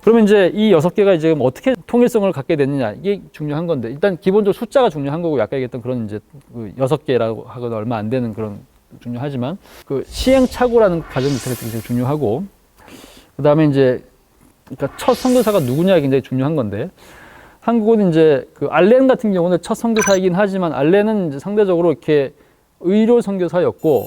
그러면 이제 이 6개가 이제 어떻게 통일성을 갖게 됐느냐, 이게 중요한 건데, 일단 기본적으로 숫자가 중요한 거고, 아까 얘기했던 그런 이제 그 6개라고 하거나 얼마 안 되는 그런 중요하지만, 그 시행착오라는 과정이 굉장히 중요하고, 그 다음에 이제, 그러니까 첫 선교사가 누구냐가 굉장히 중요한 건데, 한국은 이제 그 알렌 같은 경우는 첫 선교사이긴 하지만, 알렌은 이제 상대적으로 이렇게 의료 선교사였고,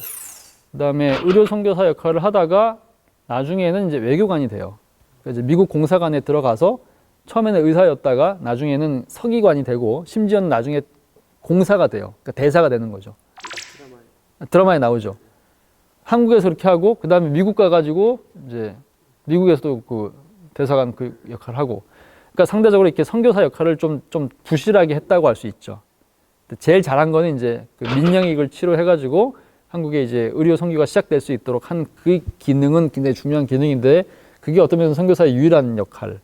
그 다음에 의료 선교사 역할을 하다가 나중에는 이제 외교관이 돼요. 이제 미국 공사관에 들어가서 처음에는 의사였다가 나중에는 서기관이 되고 심지어는 나중에 공사가 돼요. 그러니까 대사가 되는 거죠. 드라마에 나오죠. 한국에서 그렇게 하고 그 다음에 미국 가가지고 이제 미국에서도 그 대사관 그 역할을 하고, 그러니까 상대적으로 이렇게 선교사 역할을 좀 부실하게 했다고 할 수 있죠. 제일 잘한 거는 이제 그 민영익을 치료해가지고 한국에 이제 의료 선교가 시작될 수 있도록 한 그 기능은 굉장히 중요한 기능인데, 그게 어떤 면에서 선교사의 유일한 역할,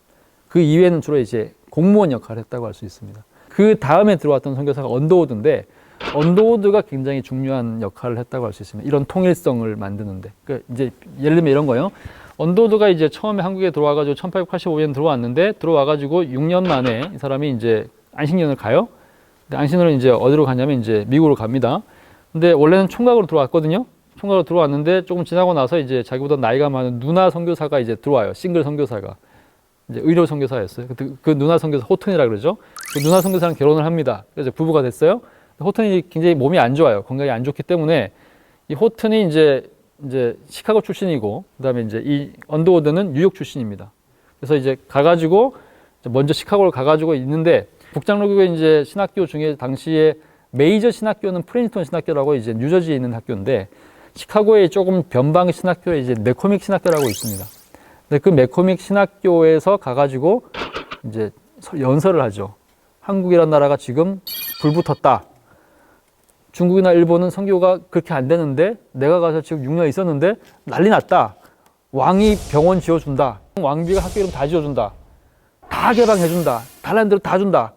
그 이외에는 주로 이제 공무원 역할을 했다고 할 수 있습니다. 그 다음에 들어왔던 선교사가 언더우드인데, 언더우드가 굉장히 중요한 역할을 했다고 할 수 있습니다. 이런 통일성을 만드는데. 그러니까 이제 예를 들면 이런 거예요. 언더우드가 이제 처음에 한국에 들어와가지고 1885년 들어왔는데, 들어와가지고 6년 만에 이 사람이 이제 안식년을 가요. 근데 안식년을 이제 어디로 가냐면 이제 미국으로 갑니다. 근데 원래는 총각으로 들어왔거든요. 총각으로 들어왔는데 조금 지나고 나서 이제 자기보다 나이가 많은 누나 선교사가 이제 들어와요. 싱글 선교사가. 이제 의료 선교사였어요. 그 누나 선교사 호튼이라 그러죠. 그 누나 선교사랑 결혼을 합니다. 그래서 부부가 됐어요. 호튼이 굉장히 몸이 안 좋아요. 건강이 안 좋기 때문에 이 호튼이 이제 시카고 출신이고, 그다음에 이제 이 언더우드는 뉴욕 출신입니다. 그래서 이제 가가지고 먼저 시카고를 가가지고 있는데, 북장로교회 이제 신학교 중에 당시에 메이저 신학교는 프린스턴 신학교라고 이제 뉴저지에 있는 학교인데, 시카고에 조금 변방 신학교에 이제 매코믹 신학교라고 있습니다. 근데 그 매코믹 신학교에서 가가지고 이제 연설을 하죠. 한국이라는 나라가 지금 불붙었다. 중국이나 일본은 선교가 그렇게 안 되는데 내가 가서 지금 6년 있었는데 난리 났다. 왕이 병원 지어준다. 왕비가 학교 이름 다 지어준다. 다 개방해준다. 달라는 대로 다 준다.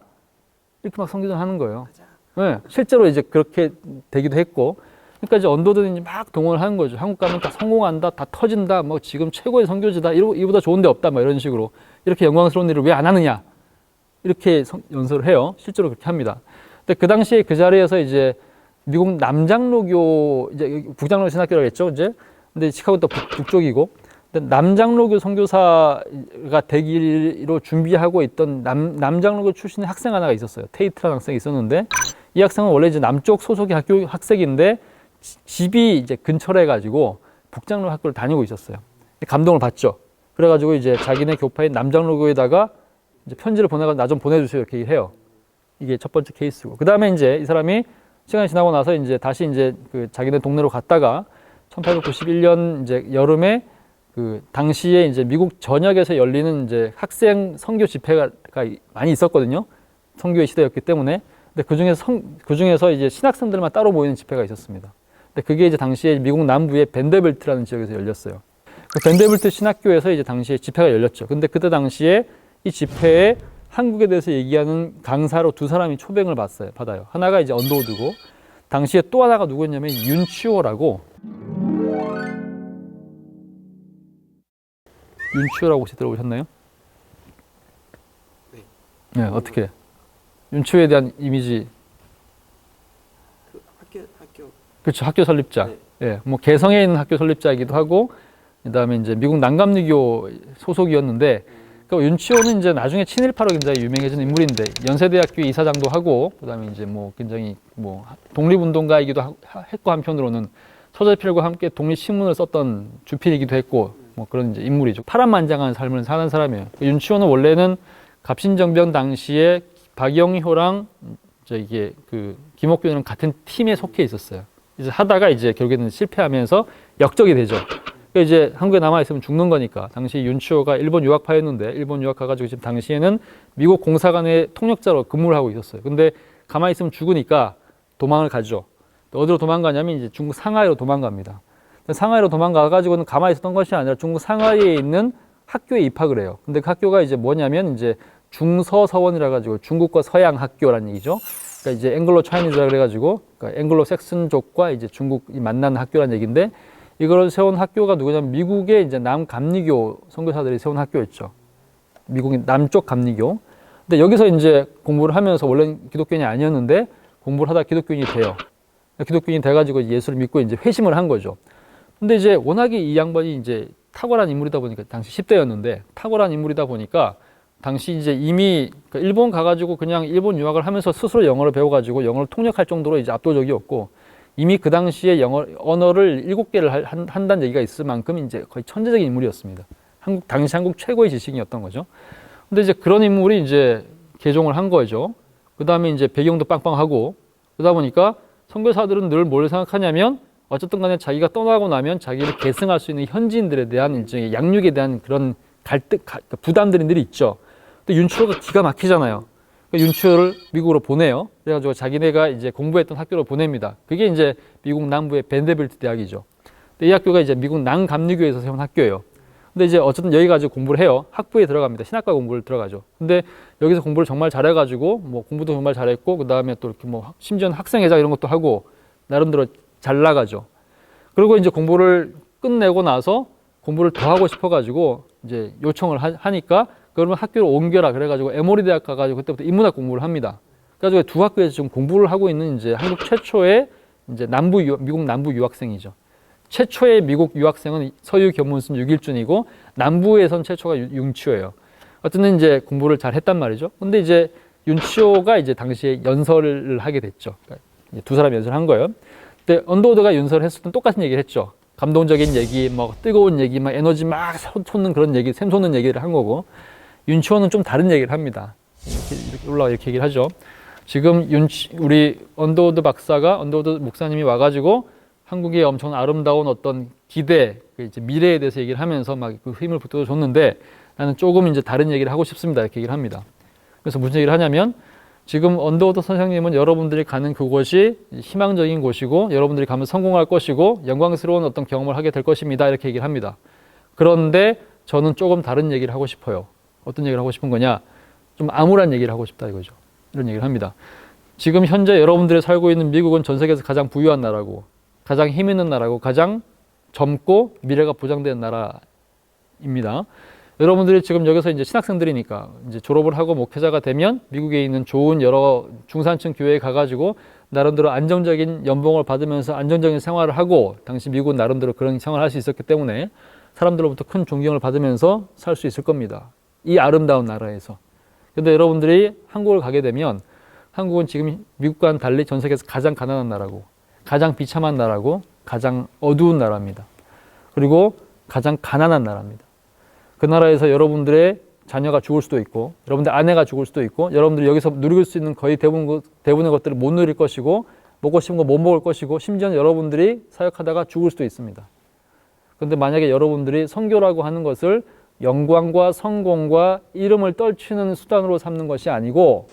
이렇게 막 선교전 하는 거예요. 네, 실제로 이제 그렇게 되기도 했고, 그러니까 이제 언더우드는 막 동원을 하는 거죠. 한국 가면 다 성공한다, 다 터진다, 뭐 지금 최고의 선교지다, 이보다 좋은 데 없다, 뭐 이런 식으로. 이렇게 영광스러운 일을 왜 안 하느냐, 이렇게 연설을 해요. 실제로 그렇게 합니다. 근데 그 당시에 그 자리에서 이제 미국 남장로교, 이제 북장로 신학교라고 했죠, 이제. 근데 시카고는 또 북쪽이고, 근데 남장로교 선교사가 되기로 준비하고 있던 남장로교 출신의 학생 하나가 있었어요. 테이트라는 학생이 있었는데, 이 학생은 원래 이제 남쪽 소속의 학교 학생인데 집이 이제 근처래 가지고 북장로 학교를 다니고 있었어요. 감동을 받죠. 그래가지고 이제 자기네 교파인 남장로교에다가 이제 편지를 보내가 나 좀 보내주세요, 이렇게 해요. 이게 첫 번째 케이스고. 그 다음에 이제 이 사람이 시간이 지나고 나서 이제 다시 이제 그 자기네 동네로 갔다가 1891년 이제 여름에 그 당시에 이제 미국 전역에서 열리는 이제 학생 선교 집회가 많이 있었거든요. 선교의 시대였기 때문에. 근데 그 중에서 이제 신학생들만 따로 모이는 집회가 있었습니다. 근데 그게 이제 당시에 미국 남부의 벤더빌트라는 지역에서 열렸어요. 그 벤더빌트 신학교에서 이제 당시에 집회가 열렸죠. 근데 그때 당시에 이 집회에 한국에 대해서 얘기하는 강사로 두 사람이 초빙을 받아요. 하나가 이제 언더우드고, 당시에 또 하나가 누구였냐면 윤치호라고. 윤치호라고 혹시 들어보셨나요? 네, 어떻게? 윤치호에 대한 이미지. 학교. 그렇죠. 학교 설립자. 네. 예, 뭐 개성에 있는 학교 설립자이기도 하고, 그다음에 이제 미국 난감리교 소속이었는데, 그 윤치호는 이제 나중에 친일파로 굉장히 유명해진 인물인데, 연세대학교 이사장도 하고, 그다음에 이제 뭐 굉장히 뭐 독립운동가이기도 했고, 한편으로는 서재필과 함께 독립신문을 썼던 주필이기도 했고, 뭐 그런 이제 인물이죠. 파란만장한 삶을 사는 사람이에요. 윤치호는 원래는 갑신정변 당시에 박영효랑 이게 그 김옥균이랑 같은 팀에 속해 있었어요. 이제 하다가 이제 결국에는 실패하면서 역적이 되죠. 그러니까 이제 한국에 남아 있으면 죽는 거니까. 당시 윤치호가 일본 유학파였는데, 일본 유학 가가지고 지금 당시에는 미국 공사관의 통역자로 근무를 하고 있었어요. 근데 가만히 있으면 죽으니까 도망을 가죠. 어디로 도망가냐면 이제 중국 상하이로 도망갑니다. 상하이로 도망가가지고는 가만히 있었던 것이 아니라 중국 상하이에 있는 학교에 입학을 해요. 근데 그 학교가 이제 뭐냐면 이제 중서서원이라 가지고 중국과 서양 학교라는 얘기죠. 그러니까 이제 앵글로 차이니즈라 그래가지고, 그러니까 앵글로 섹슨족과 이제 중국이 만나는 학교라는 얘기인데, 이걸 세운 학교가 누구냐면 미국의 이제 남감리교 선교사들이 세운 학교였죠. 미국의 남쪽 감리교. 근데 여기서 이제 공부를 하면서 원래는 기독교인이 아니었는데 공부를 하다 기독교인이 돼요. 기독교인이 돼가지고 예수를 믿고 이제 회심을 한 거죠. 근데 이제 워낙에 이 양반이 이제 탁월한 인물이다 보니까 당시 10대였는데 탁월한 인물이다 보니까 당시 이제 이미 일본 가가지고 그냥 일본 유학을 하면서 스스로 영어를 배워가지고 영어를 통역할 정도로 이제 압도적이었고 이미 그 당시에 영어 언어를 7개를 한다는 얘기가 있을 만큼 이제 거의 천재적인 인물이었습니다. 당시 한국 최고의 지식인이었던 거죠. 근데 이제 그런 인물이 이제 개종을 한 거죠. 그 다음에 이제 배경도 빵빵하고 그러다 보니까 선교사들은 늘 뭘 생각하냐면 어쨌든 간에 자기가 떠나고 나면 자기를 계승할 수 있는 현지인들에 대한 일종의 양육에 대한 그런 부담들이 늘 있죠. 근데 윤추호가 기가 막히잖아요. 윤추호를 미국으로 보내요. 그래가지고 자기네가 이제 공부했던 학교로 보냅니다. 그게 이제 미국 남부의 벤더빌트 대학이죠. 근데 이 학교가 이제 미국 남감리교에서 세운 학교예요. 근데 이제 어쨌든 여기 가지고 공부를 해요. 학부에 들어갑니다. 신학과 공부를 들어가죠. 근데 여기서 공부를 정말 잘해가지고 뭐 공부도 정말 잘했고 그 다음에 또 이렇게 뭐 심지어는 학생회장 이런 것도 하고 나름대로 잘 나가죠. 그리고 이제 공부를 끝내고 나서 공부를 더 하고 싶어가지고 이제 요청을 하니까 그러면 학교로 옮겨라 그래가지고 에모리 대학 가가지고 그때부터 인문학 공부를 합니다. 그래가지고 두 학교에서 지금 공부를 하고 있는 이제 한국 최초의 이제 미국 남부 유학생이죠. 최초의 미국 유학생은 서유 견문순 6일준이고 남부에선 최초가 윤치호예요. 어쨌든 이제 공부를 잘 했단 말이죠. 근데 이제 윤치호가 이제 당시에 연설을 하게 됐죠. 그러니까 두 사람이 연설을 한 거예요. 근데 언더우드가 연설을 했을 때 똑같은 얘기를 했죠. 감동적인 얘기, 뭐 뜨거운 얘기, 막 에너지 막 솟는 그런 얘기, 샘솟는 얘기를 한 거고 윤치호는 좀 다른 얘기를 합니다. 이렇게 올라와 이렇게 얘기를 하죠. 지금 우리 언더우드 목사님이 와가지고 한국의 엄청 아름다운 어떤 기대, 이제 미래에 대해서 얘기를 하면서 막 그 힘을 북돋아줬는데 나는 조금 이제 다른 얘기를 하고 싶습니다. 이렇게 얘기를 합니다. 그래서 무슨 얘기를 하냐면 지금 언더우드 선생님은 여러분들이 가는 그곳이 희망적인 곳이고 여러분들이 가면 성공할 것이고 영광스러운 어떤 경험을 하게 될 것입니다. 이렇게 얘기를 합니다. 그런데 저는 조금 다른 얘기를 하고 싶어요. 어떤 얘기를 하고 싶은 거냐? 좀 암울한 얘기를 하고 싶다 이거죠. 이런 얘기를 합니다. 지금 현재 여러분들이 살고 있는 미국은 전 세계에서 가장 부유한 나라고 가장 힘 있는 나라고 가장 젊고 미래가 보장된 나라입니다. 여러분들이 지금 여기서 이제 신학생들이니까 이제 졸업을 하고 목회자가 되면 미국에 있는 좋은 여러 중산층 교회에 가가지고 나름대로 안정적인 연봉을 받으면서 안정적인 생활을 하고 당시 미국은 나름대로 그런 생활을 할 수 있었기 때문에 사람들로부터 큰 존경을 받으면서 살 수 있을 겁니다. 이 아름다운 나라에서. 근데 여러분들이 한국을 가게 되면 한국은 지금 미국과는 달리 전 세계에서 가장 가난한 나라고 가장 비참한 나라고 가장 어두운 나라입니다. 그리고 가장 가난한 나라입니다. 그 나라에서 여러분들의 자녀가 죽을 수도 있고 여러분들 아내가 죽을 수도 있고 여러분들이 여기서 누릴 수 있는 거의 대부분의 것들을 못 누릴 것이고 먹고 싶은 거 못 먹을 것이고 심지어는 여러분들이 사역하다가 죽을 수도 있습니다. 그런데 만약에 여러분들이 선교라고 하는 것을 영광과 성공과 이름을 떨치는 수단으로 삼는 것이 아니고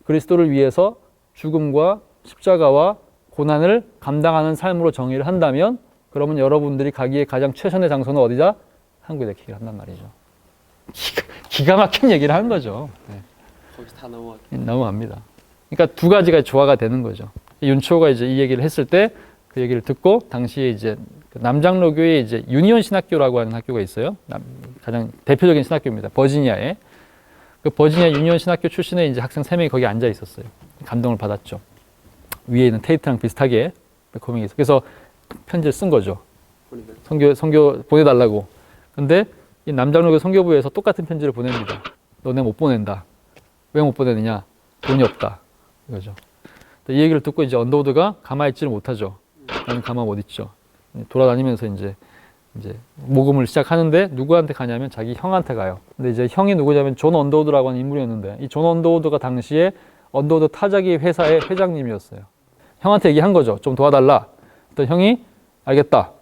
그리스도를 위해서 죽음과 십자가와 고난을 감당하는 삶으로 정의를 한다면 그러면 여러분들이 가기에 가장 최선의 장소는 어디다? 한국에 이렇게 얘기를 한단 말이죠. 기가 막힌 얘기를 하는 거죠. 네. 거기서 다 넘어갑니다. 그러니까 두 가지가 조화가 되는 거죠. 윤초가 이제 이 얘기를 했을 때 그 얘기를 듣고 당시에 이제 남장로교에 이제 유니온 신학교라고 하는 학교가 있어요. 가장 대표적인 신학교입니다. 버지니아에. 그 버지니아 유니온 신학교 출신의 이제 학생 3명이 거기 앉아 있었어요. 감동을 받았죠. 위에 있는 테이트랑 비슷하게 매코밍이 있어. 그래서 편지를 쓴 거죠. 선교 보내달라고. 근데 이 남장로교 선교부에서 똑같은 편지를 보냅니다. 너네 못 보낸다. 왜 못 보내느냐? 돈이 없다. 이거죠. 이 얘기를 듣고 이제 언더우드가 가만히 있지를 못하죠. 나는 가만 못 있죠. 돌아다니면서 이제 모금을 시작하는데 누구한테 가냐면 자기 형한테 가요. 근데 이제 형이 누구냐면 존 언더우드라고 하는 인물이었는데 이 존 언더우드가 당시에 언더우드 타자기 회사의 회장님이었어요. 형한테 얘기한 거죠. 좀 도와달라. 그랬더니 형이 알겠다.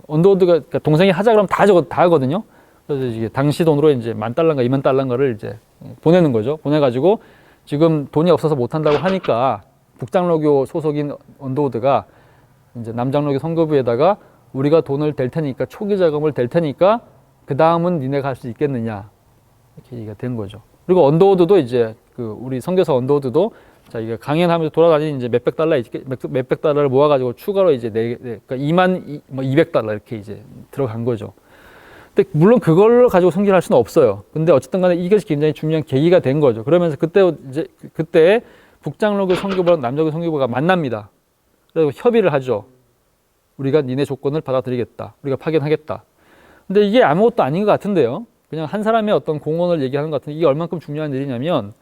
언더우드가 그러니까 동생이 하자 그러면 다 하거든요. 그래서 이게 당시 돈으로 이제 $10,000인가 $20,000를 이제 보내는 거죠. 보내가지고 지금 돈이 없어서 못 한다고 하니까 북장로교 소속인 언더우드가 이제 남장로교 선교부에다가 우리가 돈을 댈 테니까 초기 자금을 댈 테니까 그 다음은 니네가 할 수 있겠느냐 이렇게 얘기가 된 거죠. 그리고 언더우드도 이제 그 우리 선교사 언더우드도 자 이게 강연하면서 돌아다니는 이제 몇백 달러를 모아가지고 추가로 이제 그러니까 $22,200 이렇게 이제 들어간 거죠. 근데 물론 그걸 가지고 선교를 할 수는 없어요. 근데 어쨌든 간에 이것이 굉장히 중요한 계기가 된 거죠. 그러면서 그때 북장로교 선교부랑 남자교 선교부가 만납니다. 그리고 협의를 하죠. 우리가 니네 조건을 받아들이겠다. 우리가 파견하겠다. 근데 이게 아무것도 아닌 것 같은데요. 그냥 한 사람의 어떤 공헌을 얘기하는 것 같은데 이게 얼만큼 중요한 일이냐면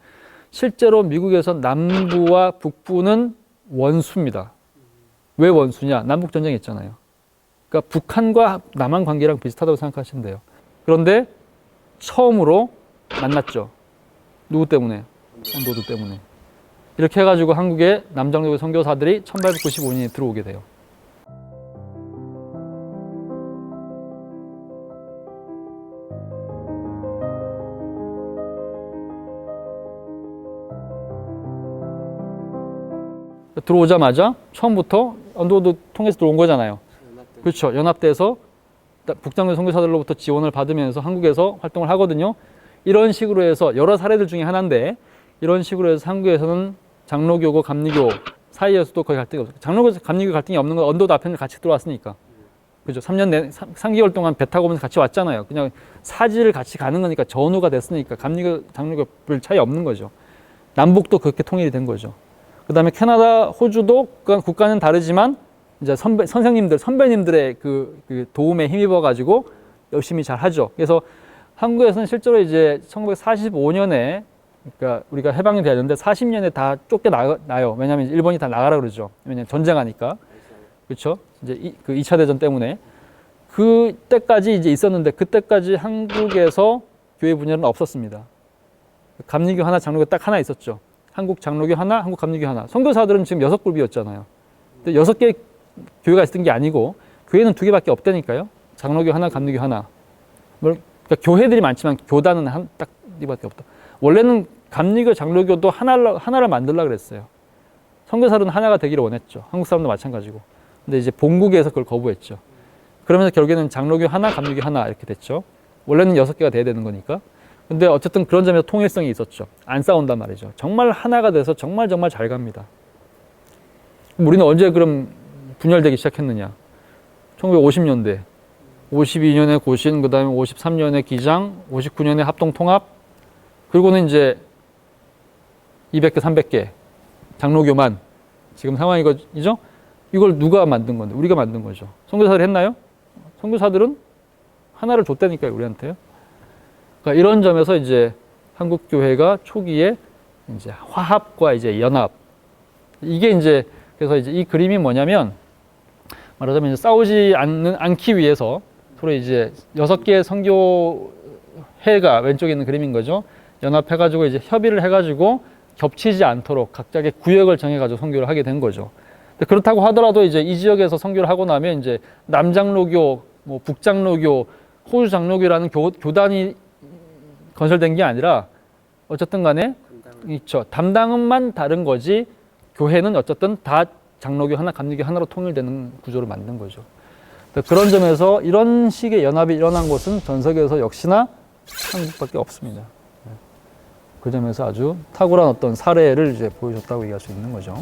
실제로 미국에서 남부와 북부는 원수입니다. 왜 원수냐? 남북전쟁 있잖아요. 그러니까 북한과 남한 관계랑 비슷하다고 생각하시면 돼요. 그런데 처음으로 만났죠. 누구 때문에? 원도도 때문에. 이렇게 해가지고 한국에 남장로교 선교사들이 1895년에 들어오게 돼요. 들어오자마자 처음부터 언도도 통해서 들어온 거잖아요. 그렇죠. 연합돼서 북장로 선교사들로부터 지원을 받으면서 한국에서 활동을 하거든요. 이런 식으로 해서 여러 사례들 중에 하나인데 이런 식으로 해서 한국에서는 장로교고 감리교 사이에서도 거의 갈등이 없어요. 장로교 감리교 갈등이 없는 건 언도도 앞에는 같이 들어왔으니까. 그죠. 3개월 동안 배 타고 오면서 같이 왔잖아요. 그냥 사지를 같이 가는 거니까 전우가 됐으니까 감리교, 장로교 별 차이 없는 거죠. 남북도 그렇게 통일이 된 거죠. 그 다음에 캐나다, 호주도 국가는 다르지만 이제 선배님들의 그 도움에 힘입어가지고 열심히 잘 하죠. 그래서 한국에서는 실제로 이제 1945년에 그러니까 우리가 해방이 되는데 40년에 다 쫓겨나요. 왜냐하면 일본이 다 나가라 그러죠. 왜냐하면 전쟁하니까. 그렇죠? 이제 그 2차 대전 때문에. 그때까지 이제 있었는데 그때까지 한국에서 교회 분열은 없었습니다. 감리교 하나, 장로교 딱 하나 있었죠. 한국 장로교 하나, 한국 감리교 하나. 선교사들은 지금 6그룹이었잖아요. 근데 6개 교회가 있었던 게 아니고 교회는 2개밖에 없다니까요. 장로교 하나, 감리교 하나. 그러니까 교회들이 많지만 교단은 딱 이밖에 없다. 원래는 감리교, 장로교도 하나를 만들려고 그랬어요. 선교사들은 하나가 되기를 원했죠. 한국 사람도 마찬가지고. 근데 이제 본국에서 그걸 거부했죠. 그러면서 결국에는 장로교 하나, 감리교 하나 이렇게 됐죠. 원래는 6개가 돼야 되는 거니까. 근데 어쨌든 그런 점에서 통일성이 있었죠. 안 싸운단 말이죠. 정말 하나가 돼서 정말 잘 갑니다. 우리는 언제 그럼 분열되기 시작했느냐? 1950년대. 52년에 고신, 그 다음에 53년에 기장, 59년에 합동통합, 그리고는 이제 200개, 300개 장로교만 지금 상황이죠? 이걸 누가 만든 건데? 우리가 만든 거죠. 선교사들이 했나요? 선교사들은 하나를 줬다니까요, 우리한테요. 그러니까 이런 점에서 이제 한국 교회가 초기에 이제 화합과 이제 연합, 이게 이제 그래서 이제 이 그림이 뭐냐면 말하자면 이제 싸우지 않기 위해서 서로 이제 6개의 선교회가 왼쪽에 있는 그림인 거죠. 연합해가지고 이제 협의를 해가지고 겹치지 않도록 각자의 구역을 정해가지고 선교를 하게 된 거죠. 근데 그렇다고 하더라도 이제 이 지역에서 선교를 하고 나면 이제 남장로교, 뭐 북장로교, 호주장로교라는 교단이 건설된 게 아니라 어쨌든 간에 있죠. 담당은만 다른 거지 교회는 어쨌든 다 장로교 하나, 감리교 하나로 통일되는 구조를 만든 거죠. 그런 점에서 이런 식의 연합이 일어난 곳은 전 세계에서 역시나 한국밖에 없습니다. 그 점에서 아주 탁월한 어떤 사례를 이제 보여줬다고 얘기할 수 있는 거죠.